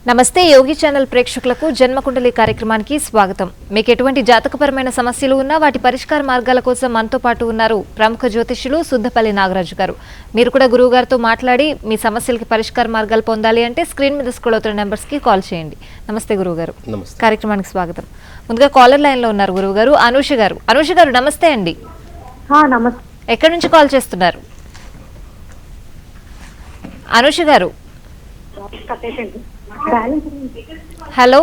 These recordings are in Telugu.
నమస్తే యోగి ఛానల్ ప్రేక్షకులకు జన్మకుండలి కార్యక్రమానికి స్వాగతం. మీకు ఎటువంటి జాతకపరమైన సమస్యలు ఉన్నా వాటి పరిష్కార మార్గాల కోసం మనతో పాటు ఉన్నారు ప్రముఖ జ్యోతిష్యులు సుద్దపల్లి నాగరాజు గారు. మీరు కూడా గురువు గారితో మాట్లాడి మీ సమస్యలకి పరిష్కార మార్గాలు పొందాలి అంటే స్క్రీన్ మీద స్క్రోల్ అవుతున్న నెంబర్స్ కి కాల్ చేయండి. నమస్తే గురువు గారు, కార్యక్రమానికి స్వాగతం. ముందుగా కాలర్ లైన్ లో ఉన్నారు గురువు గారు, అనూష గారు. అనూష గారు నమస్తే అండి. నమస్తే. ఎక్కడి నుంచి కాల్ చేస్తున్నారు అనూష గారు? హలో,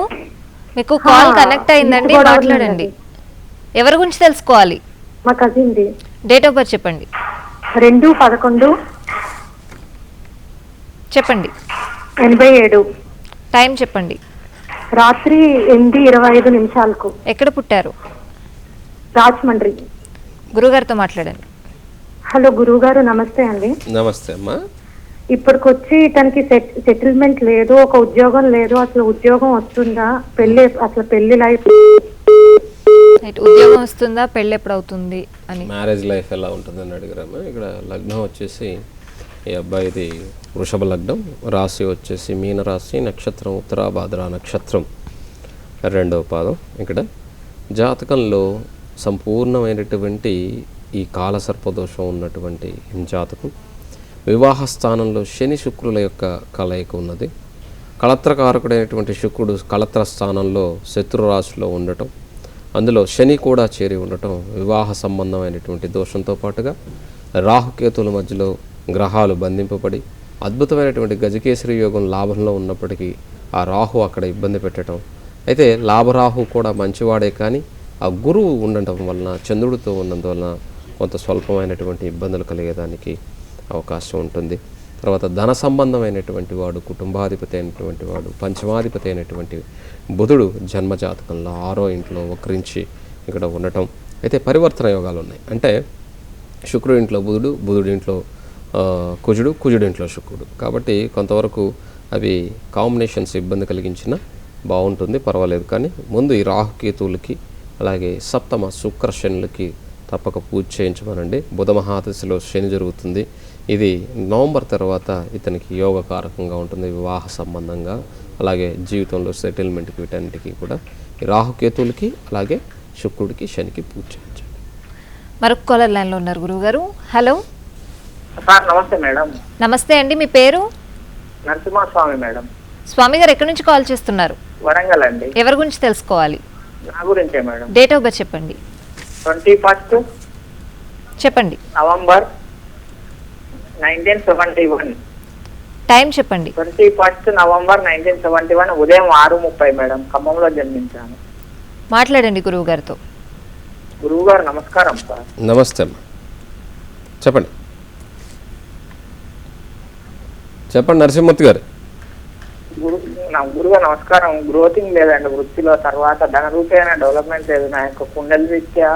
మీకు కాల్ కనెక్ట్ అయిందండి, మాట్లాడండి. ఎవరి గురించి తెలుసుకోవాలి? మా cousin the. Date of birth చెప్పండి. 2/11 చెప్పండి. 87. టైం చెప్పండి. రాత్రి 8:25. ఎక్కడ పుట్టారు? రాజమండ్రి. గురుగారితో మాట్లాడండి. హలో గురువు గారు, నమస్తే అండి. నమస్తే అమ్మా. ఇప్పటికొచ్చి తనకి సెటిల్మెంట్ లేదు, ఒక ఉద్యోగం లేదు. అసలు ఉద్యోగం వస్తుందా? పెళ్లి లైఫ్ ఉద్యోగం వస్తుందా, పెళ్లి ఎప్పుడు అవుతుంది అని, మ్యారేజ్ లైఫ్ ఎలా ఉంటుందని అడిగారమ్మా. ఇక్కడ లగ్నం వచ్చేసి ఈ అబ్బాయిది వృషభ లగ్నం, రాశి వచ్చేసి మీన రాశి, నక్షత్రం ఉత్తరాభాద్ర నక్షత్రం, 2వ పాదం. ఇక్కడ జాతకంలో సంపూర్ణమైనటువంటి ఈ కాలసర్పదోషం ఉన్నటువంటి జాతకం. వివాహ స్థానంలో శని శుక్రుల యొక్క కలయిక ఉన్నది. కళత్రకారకుడైనటువంటి శుక్రుడు కళత్ర స్థానంలో శత్రు రాశిలో ఉండటం, అందులో శని కూడా చేరి ఉండటం వివాహ సంబంధమైనటువంటి దోషంతో పాటుగా రాహుకేతుల మధ్యలో గ్రహాలు బంధింపబడి అద్భుతమైనటువంటి గజకేసరి యోగం లాభంలో ఉన్నప్పటికీ ఆ రాహు అక్కడ ఇబ్బంది పెట్టడం. అయితే లాభరాహు కూడా మంచివాడే, కానీ ఆ గురువు ఉండటం వలన, చంద్రుడితో ఉన్నందువలన కొంత స్వల్పమైనటువంటి ఇబ్బందులు కలిగేదానికి అవకాశం ఉంటుంది. తర్వాత ధన సంబంధమైనటువంటి వాడు, కుటుంబాధిపతి అయినటువంటి వాడు, పంచమాధిపతి అయినటువంటి బుధుడు జన్మజాతకంలో 6వ ఇంట్లో వక్రించి ఇక్కడ ఉండటం. అయితే పరివర్తన యోగాలు ఉన్నాయి. అంటే శుక్రుడి ఇంట్లో బుధుడు, బుధుడి ఇంట్లో కుజుడు, కుజుడి ఇంట్లో శుక్రుడు. కాబట్టి కొంతవరకు అవి కాంబినేషన్స్ ఇబ్బంది కలిగించిన బాగుంటుంది, పర్వాలేదు. కానీ ముందు ఈ రాహుకేతువులకి అలాగే సప్తమ శుక్ర శనులకి తప్పక పూజ చేయించమనండి. బుధ మహాదశలో శని జరుగుతుంది. ఇది నవంబర్ తర్వాత ఇతనికి యోగకారకంగా ఉంటుంది, వివాహ సంబంధంగా, అలాగే జీవితంలో సెటిల్మెంట్కి, వీటన్నిటికీ కూడా ఈ రాహుకేతువులకి అలాగే శుక్రుడికి శనికి పూజ చేయించండి. మరొక కాలర్ లైన్లో ఉన్నారు గురువు గారు. హలో సార్, నమస్తే మేడం. నమస్తే అండి, మీ పేరు? నరసింహస్వామి మేడం. స్వామి గారు ఎక్కడి నుంచి కాల్ చేస్తున్నారు? వరంగల్ అండి. ఎవరి గురించి తెలుసుకోవాలి? నా గురించే మేడం. డేట్ ఆఫ్ బర్త్ చెప్పండి. 21 చెప్పండి. నవంబర్ 1971. టైం చెప్పండి. 21 నవంబర్ 1971 ఉదయం 6:30 మేడం. ఖమ్మంలో జన్మించాను. మాట్లాడండి గురువు గారితో. గురువు గారు నమస్కారం సార్. నమస్తే అమ్మా, చెప్పండి. చెప్పండి నరసింహమూర్తి గారు. గురుగారు నమస్కారం. గ్రోతింగ్ లేదండి వృత్తిలో, తర్వాత ధన రూపేణ డెవలప్మెంట్ లేదు. నా యొక్క కుండలి రీత్యా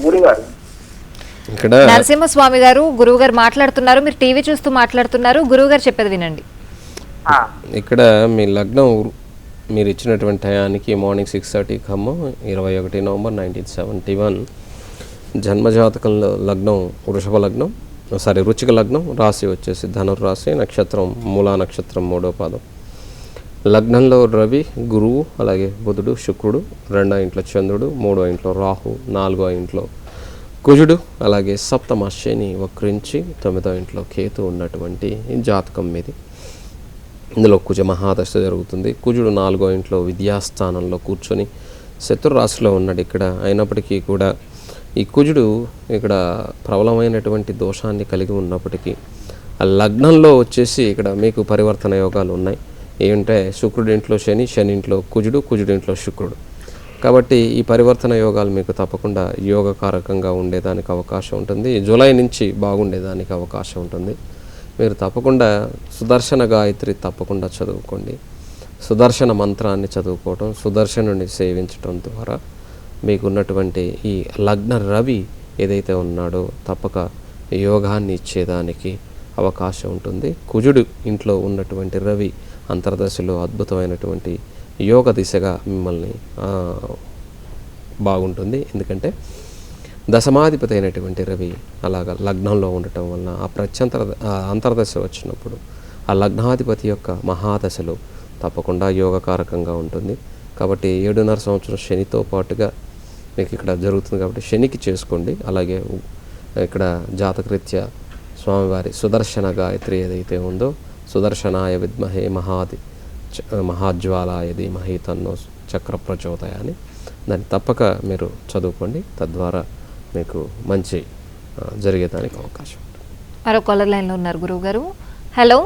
గురుగారు. ఇక్కడ నరసింహస్వామి గారు, గురువు గారు మాట్లాడుతున్నారు, మీరు టీవీ చూస్తూ మాట్లాడుతున్నారు. గురువు గారు చెప్పేది వినండి. ఇక్కడ మీ లగ్నం మీరు ఇచ్చినటువంటి టయానికి మార్నింగ్ 6:30 ఖమ్మం, 21 నవంబర్ 1971. జన్మజాతకంలో లగ్నం వృషభ లగ్నం, వృచ్చిక లగ్నం, రాశి వచ్చేసి ధనుర్రాశి, నక్షత్రం మూలా నక్షత్రం, 3వ పాదం. లగ్నంలో రవి, గురువు, అలాగే బుధుడు, శుక్రుడు, 2వ ఇంట్లో చంద్రుడు, 3వ ఇంట్లో రాహు, 4వ ఇంట్లో కుజుడు, అలాగే సప్తమ శని వక్రించి 9వ ఇంట్లో కేతు ఉన్నటువంటి జాతకం మీది. ఇందులో కుజ మహాదశ జరుగుతుంది. కుజుడు 4వ ఇంట్లో విద్యాస్థానంలో కూర్చొని శత్రురాశిలో ఉన్నాడు ఇక్కడ. అయినప్పటికీ కూడా ఈ కుజుడు ఇక్కడ ప్రబలమైనటువంటి దోషాన్ని కలిగి ఉన్నప్పటికీ ఆ లగ్నంలో వచ్చేసి ఇక్కడ మీకు పరివర్తన యోగాలు ఉన్నాయి. ఏంటంటే శుక్రుడి ఇంట్లో శని, శని ఇంట్లో కుజుడు, కుజుడి ఇంట్లో శుక్రుడు. కాబట్టి ఈ పరివర్తన యోగాలు మీకు తప్పకుండా యోగకారకంగా ఉండేదానికి అవకాశం ఉంటుంది. జూలై నుంచి బాగుండేదానికి అవకాశం ఉంటుంది. మీరు తప్పకుండా సుదర్శన గాయత్రి తప్పకుండా చదువుకోండి. సుదర్శన మంత్రాన్ని చదువుకోవటం, సుదర్శనుని సేవించటం ద్వారా మీకున్నటువంటి ఈ లగ్న రవి ఏదైతే ఉన్నాడో తప్పక యోగాన్ని ఇచ్చేదానికి అవకాశం ఉంటుంది. కుజుడు ఇంట్లో ఉన్నటువంటి రవి అంతర్దశలో అద్భుతమైనటువంటి యోగ దిశగా మిమ్మల్ని బాగుంటుంది. ఎందుకంటే దశమాధిపతి అయినటువంటి రవి అలాగా లగ్నంలో ఉండటం వలన ఆ అంతర్దశ వచ్చినప్పుడు ఆ లగ్నాధిపతి యొక్క మహాదశలో తప్పకుండా యోగకారకంగా ఉంటుంది. కాబట్టి 7.5 సంవత్సరం శనితో పాటుగా మీకు ఇక్కడ జరుగుతుంది కాబట్టి శనికి చేసుకోండి. అలాగే ఇక్కడ జాతకరీత్యా స్వామివారి సుదర్శన గాయత్రి ఏదైతే ఉందో, సుదర్శనాయ విద్మహే మహాజ్వాలాయ ధీమహి తన్నో చక్ర ప్రచోదయాన్ని, దాన్ని తప్పక మీరు చదువుకోండి. తద్వారా మీకు మంచి జరిగేదానికి అవకాశం ఉంటుంది. మరో కాలర్ లైన్లో ఉన్నారు గురువు గారు. హలో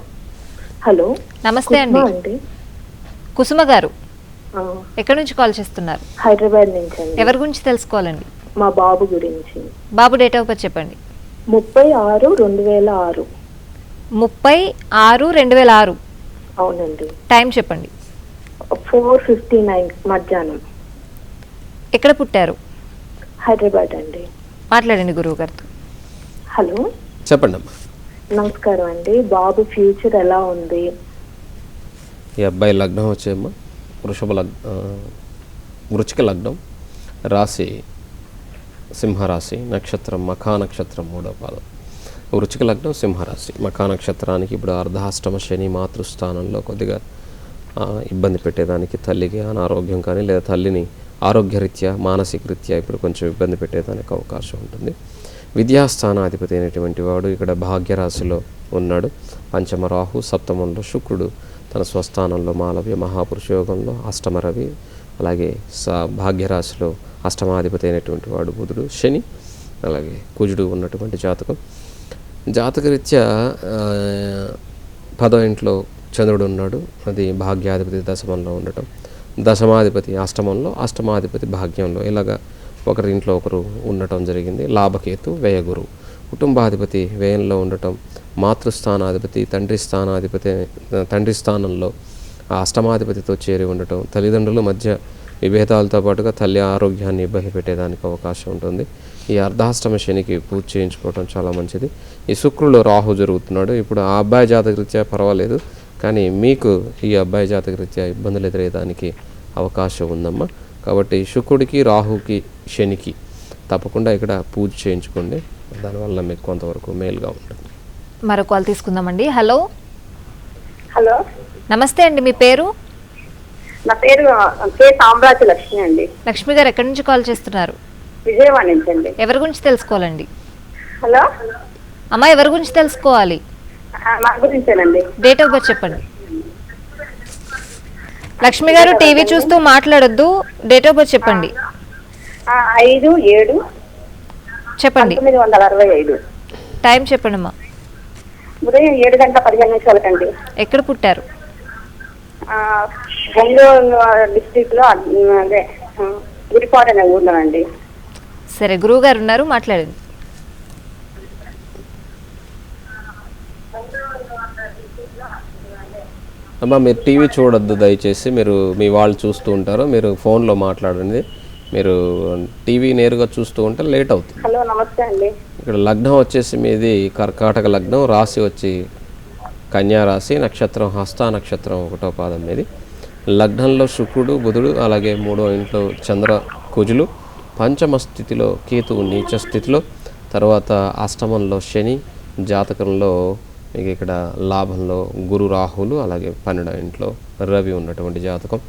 హలో, నమస్తే అండి. కుసుమ గారు ఎక్కడి నుంచి కాల్ చేస్తున్నారు? హైదరాబాద్ నుంచి అండి. ఎవరి గురించి తెలుసుకోవాలండి? మా బాబు గురించి. బాబు డేట్ ఆఫ్ బర్త్ చెప్పండి. 36/2006. 36/2006. అవునండి. టైం చెప్పండి. 4:59 మధ్యాహ్నం. ఎక్కడ పుట్టారు? హైదరాబాద్ అండి. మాట్లాడండి గురువు గారితో. హలో, చెప్పండి అమ్మా. నమస్కారం అండి. బాబు ఫ్యూచర్ ఎలా ఉంది? ఈ అబ్బాయి లగ్నం వచ్చేమ్మా వృచ్చిక లగ్నం, రాశి సింహరాశి, నక్షత్రం మఖా నక్షత్రం 3వ పాదం. వృచ్చిక లగ్నం సింహరాశి, మఖా నక్షత్రానికి ఇప్పుడు అర్ధాష్టమ శని మాతృస్థానంలో కొద్దిగా ఇబ్బంది పెట్టేదానికి, తల్లికి అనారోగ్యం కానీ లేదా తల్లిని ఆరోగ్యరీత్యా మానసిక రీత్యా ఇప్పుడు కొంచెం ఇబ్బంది పెట్టేదానికి అవకాశం ఉంటుంది. విద్యాస్థానాధిపతి అయినటువంటి వాడు ఇక్కడ భాగ్యరాశిలో ఉన్నాడు. పంచమ రాహు, సప్తమంలో శుక్రుడు, తన స్వస్థానంలో మాలవ్య మహాపురుషయోగంలో అష్టమ రవి, అలాగే భాగ్యరాశిలో అష్టమాధిపతి అయినటువంటి వాడు బుధుడు, శని, అలాగే కుజుడు ఉన్నటువంటి జాతకం. జాతకరీత్యా 10వ ఇంట్లో చంద్రుడు ఉన్నాడు. అది భాగ్యాధిపతి దశమంలో ఉండటం, దశమాధిపతి అష్టమంలో, అష్టమాధిపతి భాగ్యంలో, ఇలాగా ఒకరి ఇంట్లో ఒకరు ఉండటం జరిగింది. లాభకేతు, వ్యయగురు, కుటుంబాధిపతి వ్యయంలో ఉండటం, మాతృస్థానాధిపతి తండ్రి స్థానంలో అష్టమాధిపతితో చేరి ఉండటం, తల్లిదండ్రుల మధ్య విభేదాలతో పాటుగా తల్లి ఆరోగ్యాన్ని ఇబ్బంది పెట్టేదానికి అవకాశం ఉంటుంది. ఈ అర్ధాష్టమ శనికి పూజ చేయించుకోవడం చాలా మంచిది. ఈ శుక్రుడు రాహు జరుగుతున్నాడు. ఇప్పుడు ఆ అబ్బాయి జాతకరీత్యా పర్వాలేదు, కానీ మీకు ఈ అబ్బాయి జాతకరీత్యా ఇబ్బందులు ఎదురయ్యేదానికి అవకాశం ఉందమ్మా. కాబట్టి శుక్రుడికి, రాహుకి, శనికి తప్పకుండా ఇక్కడ పూజ చేయించుకోండి. దానివల్ల మీకు కొంతవరకు మేలుగా ఉంటుంది. మరో కాల్ తీసుకుందామండి. హలో హలో, నమస్తే అండి. మీ పేరు? నా పేరు కే సామ్రాజ్య లక్ష్మి అండి. లక్ష్మి గారు ఎక్కడి నుంచి కాల్ చేస్తున్నారు? విజయవాడ నుంచి అండి. ఎవరి గురించి తెలుసుకోవాలండి? హలో అమ్మా, ఎవరి గురించి తెలుసుకోవాలి? నా గురించేనండి. డేట్ ఆఫ్ బర్త్ చెప్పండి. లక్ష్మి గారు టీవీ చూస్తూ మాట్లాడొద్దు, డేట్ ఆఫ్ బర్త్ చెప్పండి. 5/7 చెప్పండి. 1965. టైం చెప్పండి అమ్మా. ఉదయం 7:15 ఎక్కడ పుట్టారు? ఒంగోలు డిస్ట్రిక్ట్ లో, అదే గుడిపాడు అనే ఊర్లో అండి. సరే, గురువు గారు ఉన్నారు, మాట్లాడండి. అమ్మా, మీరు టీవీ చూడొద్దు దయచేసి. మీరు మీ వాళ్ళు చూస్తూ ఉంటారు, మీరు ఫోన్లో మాట్లాడండి. మీరు టీవీ నేరుగా చూస్తూ ఉంటే లేట్ అవుతుంది. హలో, నమస్తే అండి. ఇక్కడ లగ్నం వచ్చేసి మీది కర్కాటక లగ్నం, రాశి వచ్చి కన్యా రాశి, నక్షత్రం హస్త నక్షత్రం 1వ పాదం మీది. లగ్నంలో శుక్రుడు, బుధుడు, అలాగే 3వ ఇంట్లో చంద్ర కుజులు, పంచమ స్థితిలో కేతువు నీచ స్థితిలో, తర్వాత అష్టమంలో శని, జాతకంలో మీకు ఇక్కడ లాభంలో గురు రాహులు, అలాగే 12వ ఇంట్లో రవి ఉన్నటువంటి జాతకం.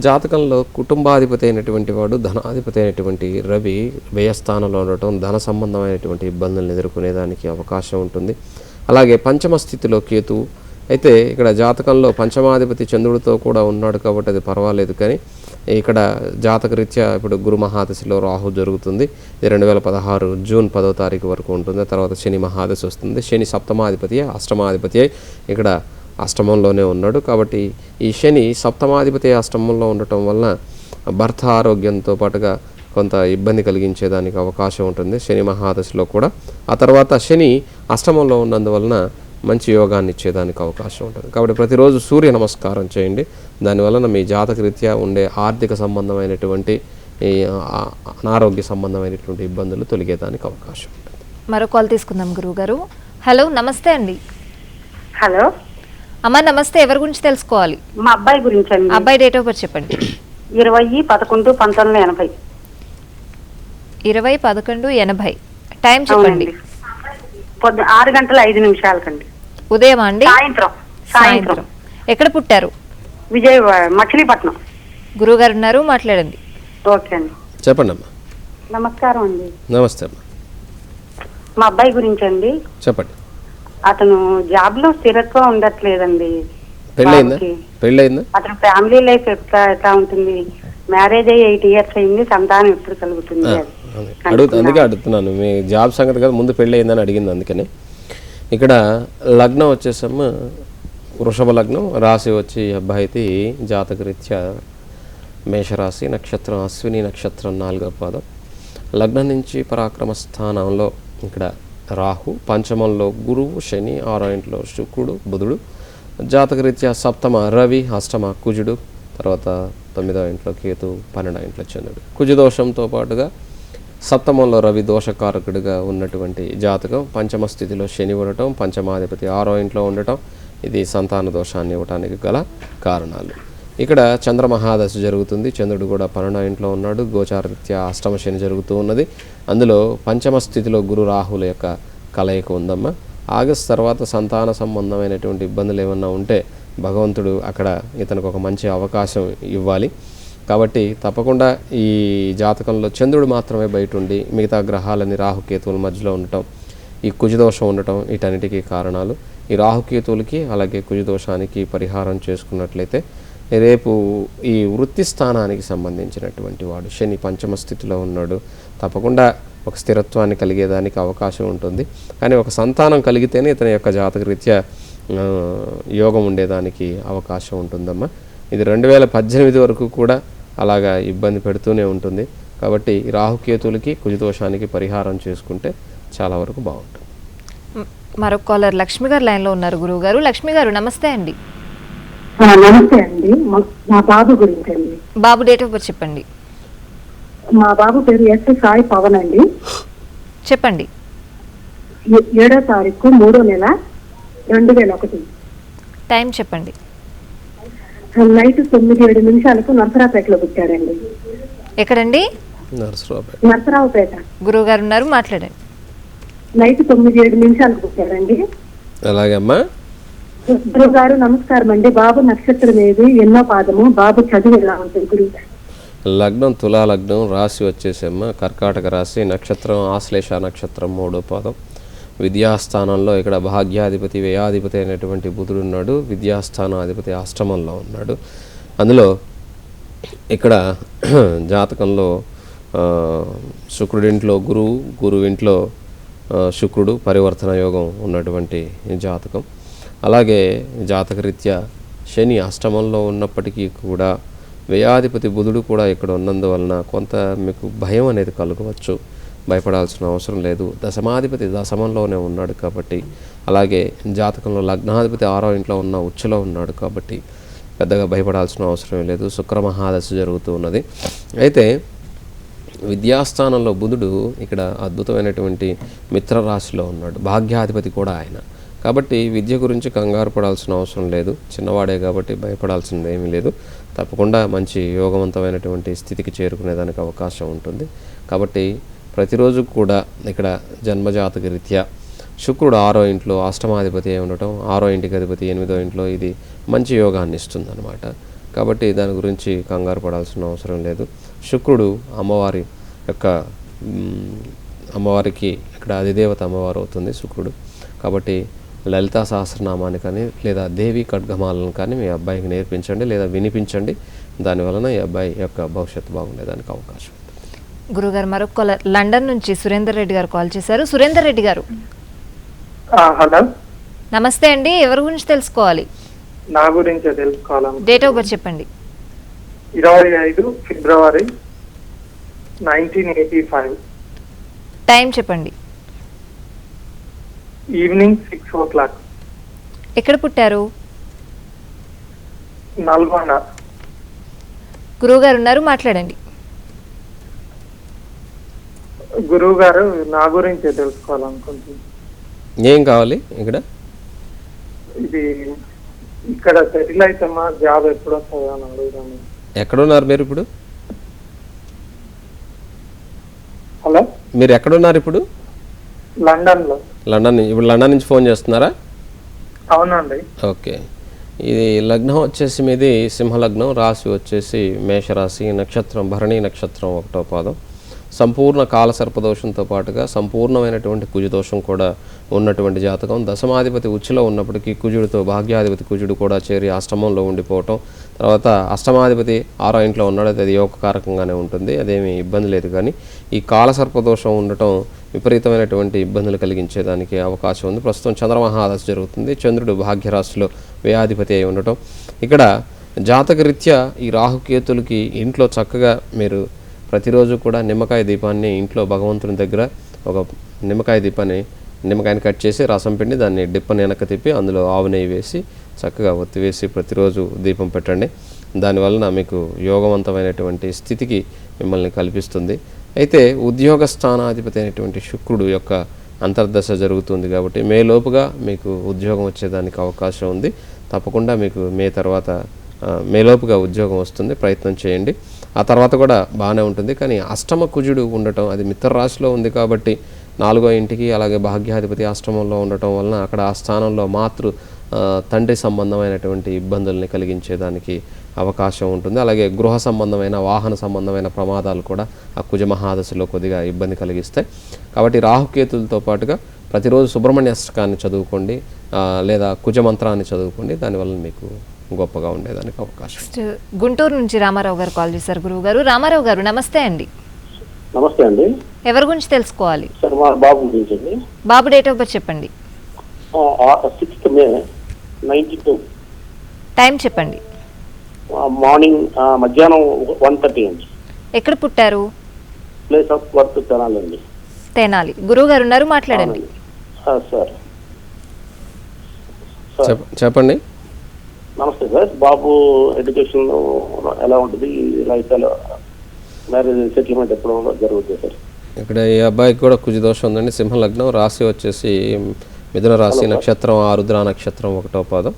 జాతకంలో కుటుంబాధిపతి అయినటువంటి వాడు, ధనాధిపతి అయినటువంటి రవి వ్యయస్థానంలో ఉండటం ధన సంబంధమైనటువంటి ఇబ్బందులను ఎదుర్కొనేదానికి అవకాశం ఉంటుంది. అలాగే పంచమ స్థితిలో కేతువు. అయితే ఇక్కడ జాతకంలో పంచమాధిపతి చంద్రుడితో కూడా ఉన్నాడు కాబట్టి అది పర్వాలేదు, కానీ ఇక్కడ జాతకరీత్యా ఇప్పుడు గురు మహాదశలో రాహు జరుగుతుంది. ఇది 2016 జూన్ 10వ తారీఖు వరకు ఉంటుంది. తర్వాత శని మహాదశ వస్తుంది. శని సప్తమాధిపతి, అష్టమాధిపతి ఇక్కడ అష్టమంలోనే ఉన్నాడు. కాబట్టి ఈ శని సప్తమాధిపతి అష్టమంలో ఉండటం వలన భర్త ఆరోగ్యంతో పాటుగా కొంత ఇబ్బంది కలిగించేదానికి అవకాశం ఉంటుంది శని మహాదశలో కూడా. ఆ తర్వాత శని అష్టమంలో ఉన్నందువలన మంచి యోగాన్ని ఇచ్చేదానికి అవకాశం ఉంటుంది. కాబట్టి ప్రతిరోజు సూర్య నమస్కారం చేయండి. దానివలన మీ జాతకరీత్యా ఉండే ఆర్థిక సంబంధమైనటువంటి అనారోగ్య సంబంధమైనటువంటి ఇబ్బందులు తొలగేదానికి అవకాశం ఉంటుంది. మరో కాల్ తీసుకుందాం గురువు గారు. హలో, నమస్తే అండి. హలో అమ్మా, నమస్తే. ఎవరి గురించి తెలుసుకోవాలి? మా అబ్బాయి గురించి అండి. అబ్బాయి డేట్ ఆఫ్ బర్త్ చెప్పండి. 20/11/1980. 20/11/80. టైం చెప్పండి. 6:05 కండి. ఉదయం అండి? సాయంత్రం. ఎక్కడ పుట్టారు? విజయవాడ మచిలీపట్నం. గురువుగారు ఉన్నారు, మాట్లాడండి. ఓకే అండి. చెప్పండి అమ్మా. నమస్కారం అండి. నమస్తే అమ్మా, మా అబ్బాయి గురించి అండి. చెప్పండి. అతను జాబ్ లో స్థిరత్వం ఉండట్లేదండి. పెళ్ళయిందా? బాబుకి. పెళ్ళయిందా? అతని ఫ్యామిలీ లైఫ్ ఎట్లా ఉంటుంది? మ్యారేజ్ అయ్యి 8 years అయింది, సంతానం ఎప్పుడు కలుగుతుంది? అందుకే అడుగుతున్నాను, మీ జాబ్ సంగతి కదా, ముందు పెళ్ళి అయిందని అడిగింది అందుకని. ఇక్కడ లగ్నం వచ్చేసమ్మ వృషభ లగ్నం, రాశి వచ్చి అబ్బాయిది జాతకరీత్యా మేషరాశి, నక్షత్రం అశ్విని నక్షత్రం 4వ పాదం. లగ్నం నుంచి పరాక్రమ స్థానంలో ఇక్కడ రాహు, పంచమంలో గురువు, శని, 6వ ఇంట్లో శుక్రుడు, బుధుడు, జాతకరీత్యా సప్తమ రవి, అష్టమ కుజుడు, తర్వాత 9వ ఇంట్లో కేతు, 12వ ఇంట్లో చంద్రుడు. కుజదోషంతో పాటుగా సప్తమంలో రవి దోషకారకుడిగా ఉన్నటువంటి జాతకం, పంచమ స్థితిలో శని ఉండటం, పంచమాధిపతి 6వ ఇంట్లో ఉండటం, ఇది సంతాన దోషాన్ని ఇవ్వడానికి గల కారణాలు. ఇక్కడ చంద్రమహాదశ జరుగుతుంది, చంద్రుడు కూడా 12వ ఇంట్లో ఉన్నాడు, గోచారరీత్యా అష్టమ శని జరుగుతూ ఉన్నది. అందులో పంచమ స్థితిలో గురు రాహుల యొక్క కలయిక ఉందమ్మా. ఆగస్టు తర్వాత సంతాన సంబంధమైనటువంటి ఇబ్బందులు ఏమన్నా ఉంటే భగవంతుడు అక్కడ ఇతనికి ఒక మంచి అవకాశం ఇవ్వాలి. కాబట్టి తప్పకుండా ఈ జాతకంలో చంద్రుడు మాత్రమే బయట ఉండి మిగతా గ్రహాలని రాహుకేతువుల మధ్యలో ఉండటం, ఈ కుజదోషం ఉండటం, వీటన్నిటికీ కారణాలు. ఈ రాహుకేతువులకి అలాగే కుజదోషానికి పరిహారం చేసుకున్నట్లయితే రేపు ఈ వృత్తి స్థానానికి సంబంధించినటువంటి వాడు శని పంచమ స్థితిలో ఉన్నాడు, తప్పకుండా ఒక స్థిరత్వాన్ని కలిగేదానికి అవకాశం ఉంటుంది. కానీ ఒక సంతానం కలిగితేనే ఇతని యొక్క జాతకరీత్యా యోగం ఉండేదానికి అవకాశం ఉంటుందమ్మా. ఇది 2018 వరకు కూడా అలాగా ఇబ్బంది పెడుతూనే ఉంటుంది. కాబట్టి రాహుకేతులకి కుజదోషానికి పరిహారం చేసుకుంటే చాలా వరకు బాగుంటుంది. మరొక కాలర్ లక్ష్మి గారు లైన్లో ఉన్నారు. గురువు గారు, లక్ష్మి గారు నమస్తే అండి. నమస్తే అండి. మా బాబు గురించి అండి. బాబు డేట్ ఆఫ్ బర్త్ చెప్పండి. మా బాబు పేరు ఎస్ సాయి పవన్ అండి. చెప్పండి. 7వ తారీఖు 3వ నెల 2001. టైం చెప్పండి. నైట్ 9:07 నరసరావుపేటలో పుట్టారండి. ఎక్కడండి? నరసరావుపేట. గురువు గారు ఉన్నారు, మాట్లాడండి. నైట్ 9:07 పుట్టారండి. అలాగే అమ్మా. గురువు గారు నమస్కారం అండి. బాబు నక్షత్రం ఏది, ఎన్నో పాదము, బాబు చదువు ఎలా ఉంటుంది గురువు గారు? లగ్నం తులా లగ్నం, రాశి వచ్చేసమ్మ కర్కాటక రాశి, నక్షత్రం ఆశ్లేష నక్షత్రం 3వ పాదం. విద్యాస్థానంలో ఇక్కడ భాగ్యాధిపతి వ్యయాధిపతి అయినటువంటి బుధుడు ఉన్నాడు, విద్యాస్థానాధిపతి అష్టమంలో ఉన్నాడు. అందులో ఇక్కడ జాతకంలో శుక్రుడింట్లో గురువు, గురువింట్లో శుక్రుడు, పరివర్తన యోగం ఉన్నటువంటి జాతకం. అలాగే జాతకరీత్యా శని అష్టమంలో ఉన్నప్పటికీ కూడా వ్యయాధిపతి బుధుడు కూడా ఇక్కడ ఉన్నందువలన కొంత మీకు భయం అనేది కలగవచ్చు. భయపడాల్సిన అవసరం లేదు. దశమాధిపతి దశమంలోనే ఉన్నాడు కాబట్టి, అలాగే జాతకంలో లగ్నాధిపతి 6వ ఇంట్లో ఉన్న ఉచ్చులో ఉన్నాడు కాబట్టి పెద్దగా భయపడాల్సిన అవసరం లేదు. శుక్రమహాదశ జరుగుతూ ఉన్నది. అయితే విద్యాస్థానంలో బుధుడు ఇక్కడ అద్భుతమైనటువంటి మిత్రరాశిలో ఉన్నాడు, భాగ్యాధిపతి కూడా ఆయన. కాబట్టి విద్య గురించి కంగారు పడాల్సిన అవసరం లేదు. చిన్నవాడే కాబట్టి భయపడాల్సింది ఏమీ లేదు. తప్పకుండా మంచి యోగవంతమైనటువంటి స్థితికి చేరుకునేదానికి అవకాశం ఉంటుంది. కాబట్టి ప్రతిరోజు కూడా ఇక్కడ జన్మజాతక రీత్యా శుక్రుడు 6వ ఇంట్లో అష్టమాధిపతి అయి ఉండటం, 6వ ఇంటికి అధిపతి 8వ ఇంట్లో, ఇది మంచి యోగాన్ని ఇస్తుంది అన్నమాట. కాబట్టి దాని గురించి కంగారు పడాల్సిన అవసరం లేదు. శుక్రుడు అమ్మవారి యొక్క అమ్మవారికి ఇక్కడ అధిదేవత అమ్మవారు అవుతుంది శుక్రుడు. కాబట్టి లలితా సహస్రనామాన్ని కానీ లేదా దేవి ఖడ్గమాలను కానీ మీ అబ్బాయికి నేర్పించండి లేదా వినిపించండి. దానివలన ఈ అబ్బాయి యొక్క భవిష్యత్తు బాగుండేదానికి అవకాశం. గురుగారు మరొక కాలర్ లండన్ నుంచి సురేందర్ రెడ్డి గారు కాల్ చేశారు. సురేందర్ రెడ్డి గారు హలో, నమస్తే అండి. ఎవరి గురించి తెలుసుకోవాలి? నా గురించే తెలుసుకోవాలి. డేట్ ఆఫ్ బర్త్ చెప్పండి. 25 ఫిబ్రవరి 1985. టైం చెప్పండి. Evening 6 o'clock. ఎక్కడ పుట్టారు? నల్గొండ. గురువు గారు ఉన్నారు, మాట్లాడండి. గురువు గారు, నా గురించే తెలుసుకోవాలనుకుంటున్నాను. ఏం కావాలి? ఇక్కడ ఇది ఇక్కడ సెటిల్ అయితేమా జాబ్ ఎప్పుడు వస్తుందో అని అడుగుతాను. ఎక్కడున్నారు మీరు ఇప్పుడు? హలో, మీరు ఎక్కడున్నారు ఇప్పుడు? లండన్ లో. లండన్. ఇప్పుడు లండన్ నుంచి ఫోన్ చేస్తున్నారా? అవునండి. ఓకే. ఇది లగ్నం వచ్చేసి మీది సింహలగ్నం, రాశి వచ్చేసి మేషరాశి, నక్షత్రం భరణి నక్షత్రం 1వ పాదం. సంపూర్ణ కాల సర్పదోషంతో పాటుగా సంపూర్ణమైనటువంటి కుజదోషం కూడా ఉన్నటువంటి జాతకం. దశమాధిపతి ఉచ్చులో ఉన్నప్పటికీ కుజుడితో భాగ్యాధిపతి కుజుడు కూడా చేరి అష్టమంలో ఉండిపోవటం, తర్వాత అష్టమాధిపతి 6వ ఇంట్లో ఉన్నాడు, అది యోగకారకంగానే ఉంటుంది, అదేమి ఇబ్బంది లేదు. కానీ ఈ కాల సర్పదోషం ఉండటం విపరీతమైనటువంటి ఇబ్బందులు కలిగించేదానికి అవకాశం ఉంది. ప్రస్తుతం చంద్రమహాదశ జరుగుతుంది. చంద్రుడు భాగ్యరాశిలో వ్యయాధిపతి అయి ఉండటం, ఇక్కడ జాతకరీత్యా ఈ రాహుకేతులకి ఇంట్లో చక్కగా మీరు ప్రతిరోజు కూడా నిమ్మకాయ దీపాన్ని ఇంట్లో భగవంతుని దగ్గర ఒక నిమ్మకాయని కట్ చేసి రసం పిండి దాన్ని డిప్పని వెనక తిప్పి అందులో ఆవు నెయ్యి వేసి చక్కగా ఒత్తివేసి ప్రతిరోజు దీపం పెట్టండి. దానివలన మీకు యోగవంతమైనటువంటి స్థితికి మిమ్మల్ని కల్పిస్తుంది. అయితే ఉద్యోగ స్థానాధిపతి అయినటువంటి శుక్రుడు యొక్క అంతర్దశ జరుగుతుంది కాబట్టి మే లోపుగా మీకు ఉద్యోగం వచ్చేదానికి అవకాశం ఉంది. తప్పకుండా మీకు మేలోపుగా ఉద్యోగం వస్తుంది, ప్రయత్నం చేయండి. ఆ తర్వాత కూడా బాగానే ఉంటుంది. కానీ అష్టమ కుజుడు ఉండటం, అది మిత్ర రాశిలో ఉంది కాబట్టి 4వ ఇంటికి, అలాగే భాగ్యాధిపతి అష్టమంలో ఉండటం వలన అక్కడ ఆ స్థానంలో తండ్రి సంబంధమైనటువంటి ఇబ్బందుల్ని కలిగించేదానికి అవకాశం ఉంటుంది. అలాగే గృహ సంబంధమైన వాహన సంబంధమైన ప్రమాదాలు కూడా ఆ కుజ మహాదశలో కొద్దిగా ఇబ్బంది కలిగిస్తాయి. కాబట్టి రాహుకేతులతో పాటుగా ప్రతిరోజు సుబ్రహ్మణ్య అష్టకాన్ని చదువుకోండి, లేదా కుజ మంత్రాన్ని చదువుకోండి. దానివల్ల మీకు గొప్పగా ఉండేదానికి అవకాశం. గుంటూరు నుంచి రామారావు గారు కాల్ చేశారు. గురువు గారు, రామారావు గారు నమస్తే అండి. నమస్తే అండి. ఎవరి గురించి తెలుసుకోవాలి? సార్ మా బాబు గురించి అండి. బాబు డేట్ ఆఫ్ బర్త్ చెప్పండి. 6th May 92. టైం చెప్పండి. మార్నింగ్ మధ్యాహ్నం 1:30 అండి. ఎక్కడ పుట్టారు? ప్లేస్ ఆఫ్ బర్త్ తెనాలండి. తెనాలి. గురువు గారు ఉన్నారు, మాట్లాడండి. సార్ చెప్పండి. నమస్తే సార్. బాబు ఎడ్యుకేషన్ ఎలా ఉంటుంది, లైఫ్ ఎలా, మ్యారేజ్ సెటిల్మెంట్ ఎప్పుడు జరుగుతుంది సార్? ఇక్కడ ఈ అబ్బాయికి కూడా కుజదోషం ఉందండి. సింహలగ్నం, రాశి వచ్చేసి మిథున రాశి, నక్షత్రం ఆరుద్ర నక్షత్రం 1వ పాదం.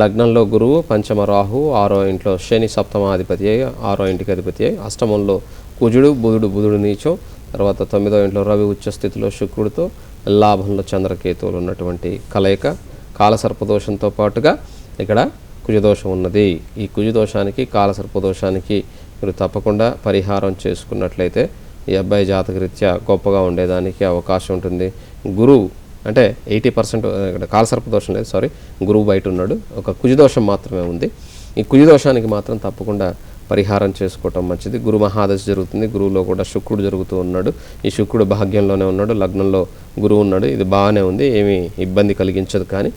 లగ్నంలో గురువు, పంచమ రాహు, 6వ ఇంట్లో శని సప్తమాధిపతి అయ్యి 6వ ఇంటికి అధిపతి అయ్యి అష్టమంలో కుజుడు, బుధుడు నీచం, తర్వాత 9వ ఇంట్లో రవి ఉచ్చ స్థితిలో శుక్రుడితో, లాభంలో చంద్రకేతువులు ఉన్నటువంటి కలయిక. కాలసర్పదోషంతో పాటుగా ఇక్కడ కుజదోషం ఉన్నది. ఈ కుజదోషానికి కాలసర్పదోషానికి మీరు తప్పకుండా పరిహారం చేసుకున్నట్లయితే ఈ అబ్బాయి జాతకరీత్యా గొప్పగా ఉండేదానికి అవకాశం ఉంటుంది. గురువు అంటే 80% ఇక్కడ కాలసర్పదోషం లేదు, గురువు బయట ఉన్నాడు, ఒక కుజదోషం మాత్రమే ఉంది. ఈ కుజదోషానికి మాత్రం తప్పకుండా పరిహారం చేసుకోవటం మంచిది. గురు మహాదశ జరుగుతుంది, గురువులో కూడా శుక్రుడు జరుగుతూ ఉన్నాడు. ఈ శుక్రుడు భాగ్యంలోనే ఉన్నాడు, లగ్నంలో గురువు ఉన్నాడు. ఇది బాగానే ఉంది, ఏమీ ఇబ్బంది కలిగించదు. కానీ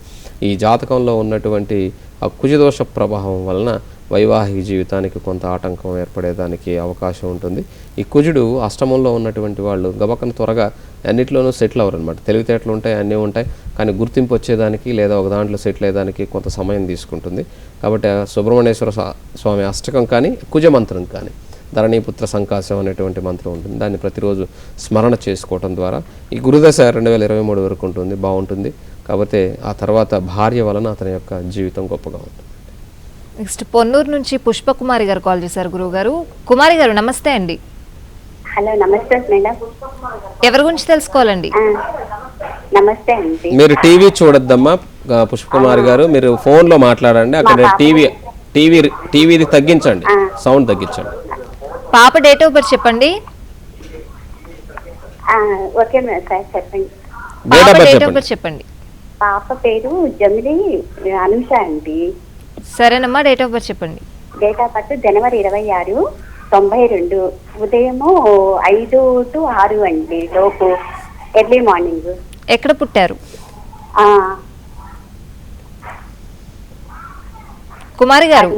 ఈ జాతకంలో ఉన్నటువంటి ఆ కుజదోష ప్రభావం వలన వైవాహిక జీవితానికి కొంత ఆటంకం ఏర్పడేదానికి అవకాశం ఉంటుంది. ఈ కుజుడు అష్టమంలో ఉన్నటువంటి వాళ్ళు గబక్కన త్వరగా అన్నిట్లోనూ సెటిల్ అవ్వరు అనమాట. తెలివితేటలు ఉంటాయి, అన్నీ ఉంటాయి, కానీ గుర్తింపు వచ్చేదానికి లేదా ఒక దాంట్లో సెటిల్ అయ్యేదానికి కొంత సమయం తీసుకుంటుంది. కాబట్టి సుబ్రహ్మణ్యేశ్వర స్వామి అష్టకం కానీ కుజ మంత్రం కానీ ధరణీపుత్ర సంకాశం అనేటువంటి మంత్రం ఉంటుంది, దాన్ని ప్రతిరోజు స్మరణ చేసుకోవటం ద్వారా ఈ గురుదశ 2023 వరకు ఉంటుంది, బాగుంటుంది. కాబట్టి ఆ తర్వాత భార్య వలన అతని యొక్క జీవితం గొప్పగా ఉంటుంది. నెక్స్ట్ పొన్నూరు నుంచి పుష్పకుమారి గారు కాల్ చేశారు. గురువు గారు, కుమారి గారు నమస్తే అండి. హలో, నమస్తే మేడం. ఎవరి గురించి తెలుసుకోవాలండి? నమస్తే అండి. మీరు టీవీ చూడొద్దమ్మా పుష్పకుమారి గారు, మీరు ఫోన్లో మాట్లాడండి. అక్కడ టీవీది తగ్గించండి, సౌండ్ తగ్గించండి. పాప డేట్ ఆఫ్ బర్త్ చెప్పండి. ఓకే మేడం సార్, చెప్పండి. డేట్ ఆఫ్ బర్త్ చెప్పండి. పాప పేరు జమిలి అనుష అండి. సరేనమ్మా, డేట్ ఆఫ్ బర్త్ చెప్పండి. డేట్ ఆఫ్ బర్త్ జనవరి 26, 92, ఉదయము 5 to 6 అండి లోపు, ఎర్లీ మార్నింగ్. ఎక్కడ పుట్టారు కుమారి గారు?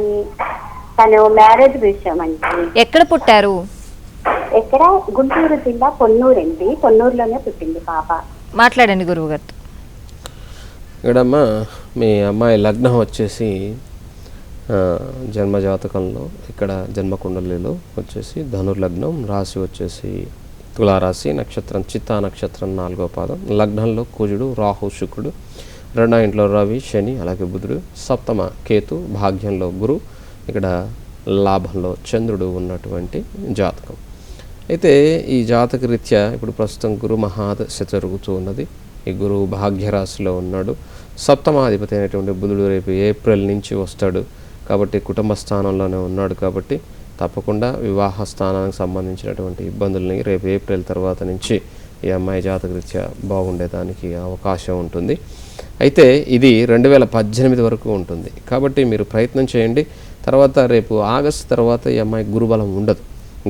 తను మ్యారేజ్ విషయం అండి. ఎక్కడ పుట్టారు? ఎక్కడ? గుంటూరు జిల్లా పొన్నూరు అండి. పొన్నూరులోనే పుట్టింది పాప. మాట్లాడండి గురువు గారు. ఇక్కడమ్మా మీ అమ్మాయి లగ్నం వచ్చేసి జన్మజాతకంలో ఇక్కడ జన్మకుండలిలో వచ్చేసి ధనుర్లగ్నం, రాశి వచ్చేసి తులారాశి, నక్షత్రం చిత్తా నక్షత్రం 4వ పాదం. లగ్నంలో కుజుడు, రాహు, శుక్రుడు, 2వ ఇంట్లో రవి, శని, అలాగే బుధుడు, సప్తమ కేతు, భాగ్యంలో గురు, ఇక్కడ లాభంలో చంద్రుడు ఉన్నటువంటి జాతకం. అయితే ఈ జాతక రీత్యా ఇప్పుడు ప్రస్తుతం గురు మహాదశ జరుగుతూ ఉన్నది. ఈ గురువు భాగ్యరాశిలో ఉన్నాడు. సప్తమాధిపతి అయినటువంటి బుధుడు రేపు ఏప్రిల్ నుంచి వస్తాడు కాబట్టి కుటుంబ స్థానంలోనే ఉన్నాడు కాబట్టి తప్పకుండా వివాహ స్థానానికి సంబంధించినటువంటి ఇబ్బందుల్ని రేపు ఏప్రిల్ తర్వాత నుంచి ఈ అమ్మాయి జాతకరీత్యా బాగుండేదానికి అవకాశం ఉంటుంది. అయితే ఇది 2018 వరకు ఉంటుంది కాబట్టి మీరు ప్రయత్నం చేయండి. తర్వాత రేపు ఆగస్టు తర్వాత ఈ అమ్మాయి గురుబలం ఉండదు.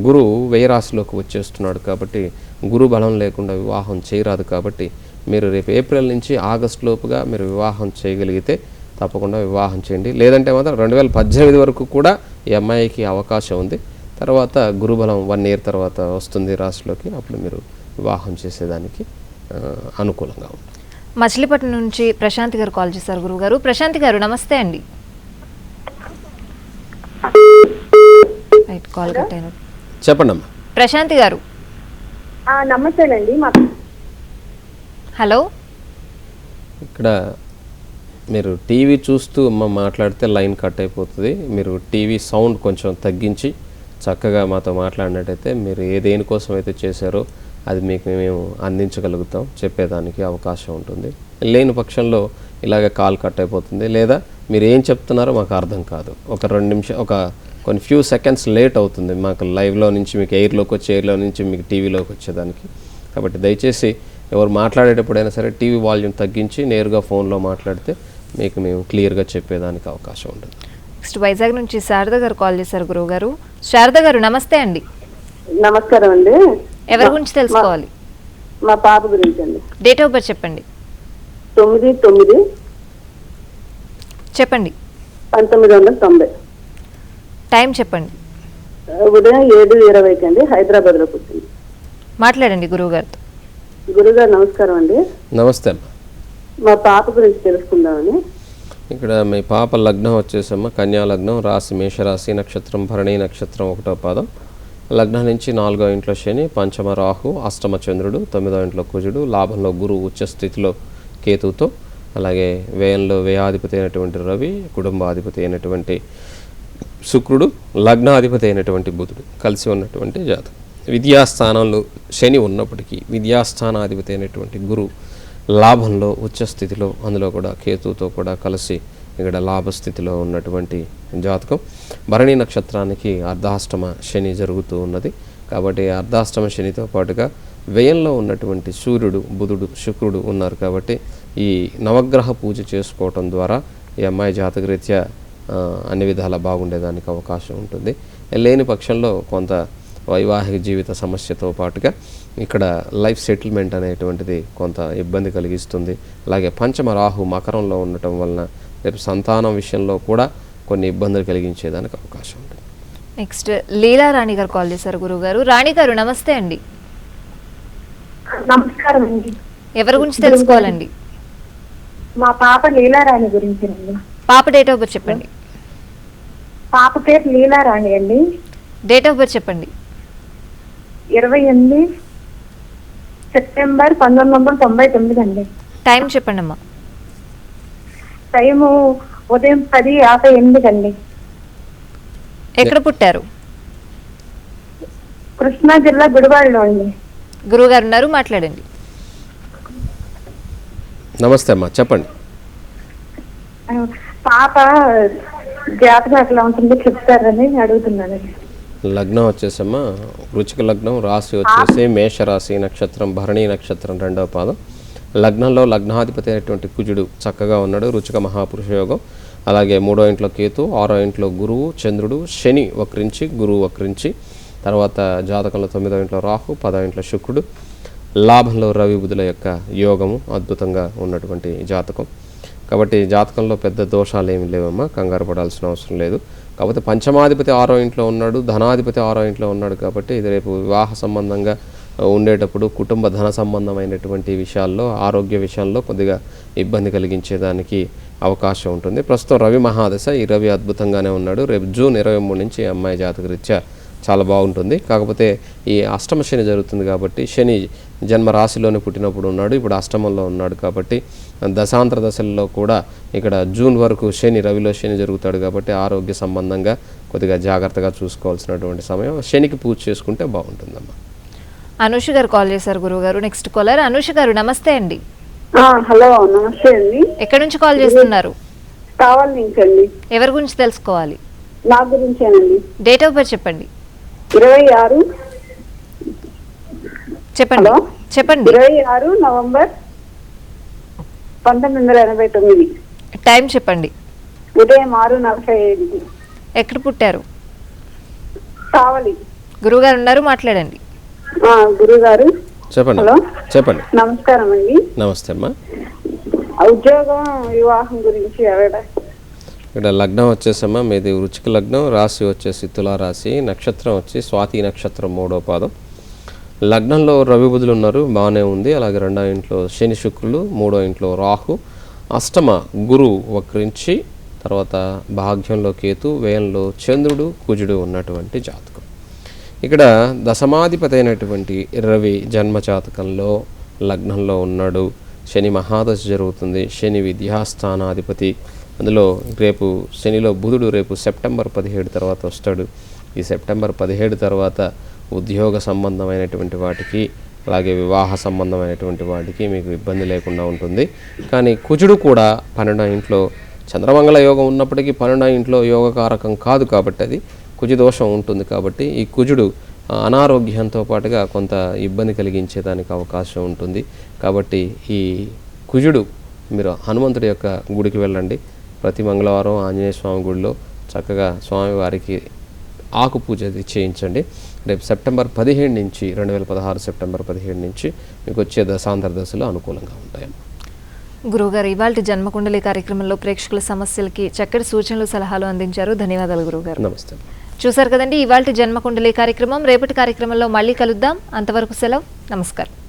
గురువు వ్యయ రాశిలోకి వచ్చేస్తున్నాడు కాబట్టి గురుబలం లేకుండా వివాహం చేయరాదు. కాబట్టి మీరు రేపు ఏప్రిల్ నుంచి ఆగస్టు లోపుగా మీరు వివాహం చేయగలిగితే తప్పకుండా వివాహం చేయండి. లేదంటే మాత్రం 2018 వరకు కూడా ఈ అమ్మాయికి అవకాశం ఉంది. తర్వాత గురుబలం 1 year తర్వాత వస్తుంది రాశిలోకి. అప్పుడు మీరు వివాహం చేసేదానికి అనుకూలంగా ఉంటుంది. మచిలీపట్నం నుంచి ప్రశాంతి గారు కాల్ చేశారు గురువుగారు. ప్రశాంతి గారు నమస్తే అండి. రైట్, కాల్ కట్ అయినట్టు. చెప్పండి అమ్మా. ప్రశాంతి గారు నమస్తేనండి. హలో. ఇక్కడ మీరు టీవీ చూస్తూ అమ్మ మాట్లాడితే లైన్ కట్ అయిపోతుంది. మీరు టీవీ సౌండ్ కొంచెం తగ్గించి చక్కగా మాతో మాట్లాడినట్టయితే మీరు ఏ దేనికోసం అయితే చేశారో అది మీకు మేము అందించగలుగుతాం, చెప్పేదానికి అవకాశం ఉంటుంది. లేని పక్షంలో ఇలాగ కాల్ కట్ అయిపోతుంది, లేదా మీరు ఏం చెప్తున్నారో మాకు అర్థం కాదు. ఒక 2 నిమిషాలు కొన్ని ఫ్యూ సెకండ్స్ లేట్ అవుతుంది మాకు లైవ్లో నుంచి మీకు ఎయిర్లోకి వచ్చి, ఎయిర్లో నుంచి మీకు టీవీలోకి వచ్చేదానికి. కాబట్టి దయచేసి ఎవరు మాట్లాడేటప్పుడైనా సరే టీవీ వాల్యూమ్ తగ్గించి నేరుగా ఫోన్లో మాట్లాడితే మీకు మేము క్లియర్గా చెప్పేదానికి అవకాశం ఉంటుంది. నెక్స్ట్ వైజాగ్ నుంచి శారద గారు కాల్ చేశారు గురువు గారు. శారద గారు నమస్తే అండి. నమస్కారం అండి. ఎవరి గురించి తెలుసుకోవాలి? మా పాప గురించి అండి. డేట్ ఆఫ్ బర్త్ చెప్పండి. 9/9 చెప్పండి. 1990. టైం చెప్పండి. ఉదయం 7:20 అండి. హైదరాబాద్లో పుట్టింది. మాట్లాడండి గురువు గారితో. గురుగారు నమస్కారం అండి. నమస్తే అమ్మ. మా పాప గురించి తెలుసుకుందామని. ఇక్కడ మీ పాప లగ్నం వచ్చేసమ్మ కన్యా లగ్నం, రాశి మేషరాశి, నక్షత్రం భరణి, నక్షత్రం 1వ పాదం. లగ్నం నుంచి 4వ ఇంట్లో శని, పంచమ రాహు, అష్టమ చంద్రుడు, 9వ ఇంట్లో కుజుడు, లాభంలో గురువు ఉచ్చ స్థితిలో కేతువుతో, అలాగే వ్యయంలో వ్యయాధిపతి అయినటువంటి రవి, కుటుంబాధిపతి అయినటువంటి శుక్రుడు, లగ్నాధిపతి అయినటువంటి బుధుడు కలిసి ఉన్నటువంటి జాతకం. విద్యాస్థానంలో శని ఉన్నప్పటికీ విద్యాస్థానాధిపతి అయినటువంటి గురువు లాభంలో ఉచ్చస్థితిలో, అందులో కూడా కేతువుతో కూడా కలిసి ఇక్కడ లాభస్థితిలో ఉన్నటువంటి జాతకం. భరణి నక్షత్రానికి అర్ధాష్టమ శని జరుగుతూ ఉన్నది కాబట్టి అర్ధాష్టమ శనితో పాటుగా వ్యయంలో ఉన్నటువంటి సూర్యుడు, బుధుడు, శుక్రుడు ఉన్నారు కాబట్టి ఈ నవగ్రహ పూజ చేసుకోవటం ద్వారా ఈ అమ్మాయి జాతకరీత్యా అన్ని విధాలా బాగుండేదానికి అవకాశం ఉంటుంది. లేని పక్షంలో కొంత వైవాహిక జీవిత సమస్యతో పాటుగా ఇక్కడ లైఫ్ సెటిల్మెంట్ అనేటువంటిది కొంత ఇబ్బంది కలిగిస్తుంది. అలాగే పంచమ రాహు మకరంలో ఉండటం వలన రేపు సంతానం విషయంలో కూడా కొన్ని ఇబ్బందులు కలిగించేదానికి అవకాశం ఉంటుంది. నెక్స్ట్ లీలా రాణి గారు కాల్ చేశారు గురువు గారు. రాణి గారు నమస్తే అండి. నమస్కారం అండి. ఎవరి గురించి తెలుసుకోవాలండి? మా పాప లీలారాణి గురించి అండి. పాప డేట్ ఆఫ్ బర్త్ చెప్పండి. పాప పేరు లీలారాణి అండి. డేట్ ఆఫ్ బర్త్ చెప్పండి. 28 సెప్టెంబర్ 1999 అండి. టైం చెప్పండి అమ్మా. టైము ఉదయం 10:58 అండి. ఎక్కడ పుట్టారు? కృష్ణా జిల్లా గుడివాడలో అండి. గురువు గారు ఉన్నారు, మాట్లాడండి. నమస్తే అమ్మా, చెప్పండి. పాప జాతకం ఎట్లా ఉంటుందో చెప్తారని అడుగుతున్నానండి. లగ్నం వచ్చేసమ్మా వృచ్చిక లగ్నం, రాశి వచ్చేసి మేషరాశి, నక్షత్రం భరణి, నక్షత్రం 2వ పాదం. లగ్నంలో లగ్నాధిపతి అయినటువంటి కుజుడు చక్కగా ఉన్నాడు, రుచిక మహాపురుష యోగం. అలాగే 3వ ఇంట్లో కేతు, 6వ ఇంట్లో గురువు, చంద్రుడు, శని వక్రించి, గురువు వక్రించి, తర్వాత జాతకంలో 9వ ఇంట్లో రాహు, 10వ ఇంట్లో శుక్రుడు, లాభంలో రవి బుధుల యొక్క యోగము అద్భుతంగా ఉన్నటువంటి జాతకం. కాబట్టి జాతకంలో పెద్ద దోషాలు ఏమి లేవమ్మా, కంగారు పడాల్సిన అవసరం లేదు. కాకపోతే పంచమాధిపతి 6వ ఇంట్లో ఉన్నాడు, ధనాధిపతి 6వ ఇంట్లో ఉన్నాడు కాబట్టి ఇది రేపు వివాహ సంబంధంగా ఉండేటప్పుడు కుటుంబ ధన సంబంధమైనటువంటి విషయాల్లో, ఆరోగ్య విషయాల్లో కొద్దిగా ఇబ్బంది కలిగించేదానికి అవకాశం ఉంటుంది. ప్రస్తుతం రవి మహాదశ, ఈ రవి అద్భుతంగానే ఉన్నాడు. రేపు జూన్ 23 నుంచి అమ్మాయి జాతకరీత్యా చాలా బాగుంటుంది. కాకపోతే ఈ అష్టమ శని జరుగుతుంది కాబట్టి శని జన్మ రాశిలోనే పుట్టినప్పుడు ఉన్నాడు, ఇప్పుడు అష్టమంలో ఉన్నాడు కాబట్టి దశాంతర దశల్లో కూడా ఇక్కడ జూన్ వరకు శని రవిలో శని జరుగుతాడు కాబట్టి ఆరోగ్య సంబంధంగా కొద్దిగా జాగ్రత్తగా చూసుకోవాల్సినటువంటి సమయం. శనికి పూజ చేసుకుంటే బాగుంటుందమ్మా. అనూష గారు కాల్ చేశారు గురువు గారు. నెక్స్ట్ కాలర్ అనూష గారు నమస్తే అండి. హలో నమస్తే అండి. ఎక్కడి నుంచి కాల్ చేస్తున్నారు? కావాలి నుంచి అండి. ఎవరి గురించి తెలుసుకోవాలి? నా గురించేనండి. డేట్ ఆఫ్ బర్త్ చెప్పండి. 26 చెప్పండి. హలో చెప్పండి. 26 నవంబర్ 1989. టైం చెప్పండి. ఉదయం 6:45. ఎక్కడ పుట్టారు? కావాలి. గురువుగారు ఉన్నారు, మాట్లాడండి. గురుగారు చెప్పండి. హలో చెప్పండి. నమస్కారం అండి. నమస్తే అమ్మా. ఉద్యోగం వివాహం గురించి ఎవడ ఇక్కడ లగ్నం వచ్చేసమ్మా మీది వృచ్చిక లగ్నం, రాశి వచ్చేసి తులారాశి, నక్షత్రం వచ్చి స్వాతి నక్షత్రం 3వ పాదం. లగ్నంలో రవి బుధులు ఉన్నారు, బాగానే ఉంది. అలాగే 2వ ఇంట్లో శని శుక్రులు, 3వ ఇంట్లో రాహు, అష్టమ గురు వక్రించి, తర్వాత భాగ్యంలో కేతు, వ్యయంలో చంద్రుడు కుజుడు ఉన్నటువంటి జాతకం. ఇక్కడ దశమాధిపతి అయినటువంటి రవి జన్మజాతకంలో లగ్నంలో ఉన్నాడు. శని మహాదశ జరుగుతుంది. శని విద్యాస్థానాధిపతి. అందులో రేపు శనిలో బుధుడు రేపు సెప్టెంబర్ 17 తర్వాత వస్తాడు. ఈ సెప్టెంబర్ 17 తర్వాత ఉద్యోగ సంబంధమైనటువంటి వాటికి, అలాగే వివాహ సంబంధమైనటువంటి వాటికి మీకు ఇబ్బంది లేకుండా ఉంటుంది. కానీ కుజుడు కూడా 12వ ఇంట్లో చంద్రమంగళ యోగం ఉన్నప్పటికీ 12వ ఇంట్లో యోగకారకం కాదు కాబట్టి అది కుజదోషం ఉంటుంది. కాబట్టి ఈ కుజుడు అనారోగ్యంతో పాటుగా కొంత ఇబ్బంది కలిగించేదానికి అవకాశం ఉంటుంది. కాబట్టి ఈ కుజుడు మీరు హనుమంతుడి యొక్క గుడికి వెళ్ళండి. ప్రతి మంగళవారం ఆంజనేయ స్వామి గుడిలో చక్కగా స్వామివారికి ఆకు పూజ చేయించండి. రేపు సెప్టెంబర్ 17 నుంచి 2016 సెప్టెంబర్ 17 నుంచి మీకు వచ్చే దశాంతర దశలు అనుకూలంగా ఉంటాయి. గురువుగారు, ఇవాళ జన్మకుండలి కార్యక్రమంలో ప్రేక్షకుల సమస్యలకి చక్కటి సూచనలు, సలహాలు అందించారు. ధన్యవాదాలు గురువుగారు. నమస్తే. చూసారు కదండి ఇవాళ జన్మకుండలి కార్యక్రమం. రేపటి కార్యక్రమంలో మళ్ళీ కలుద్దాం. అంతవరకు సెలవు. నమస్కారం.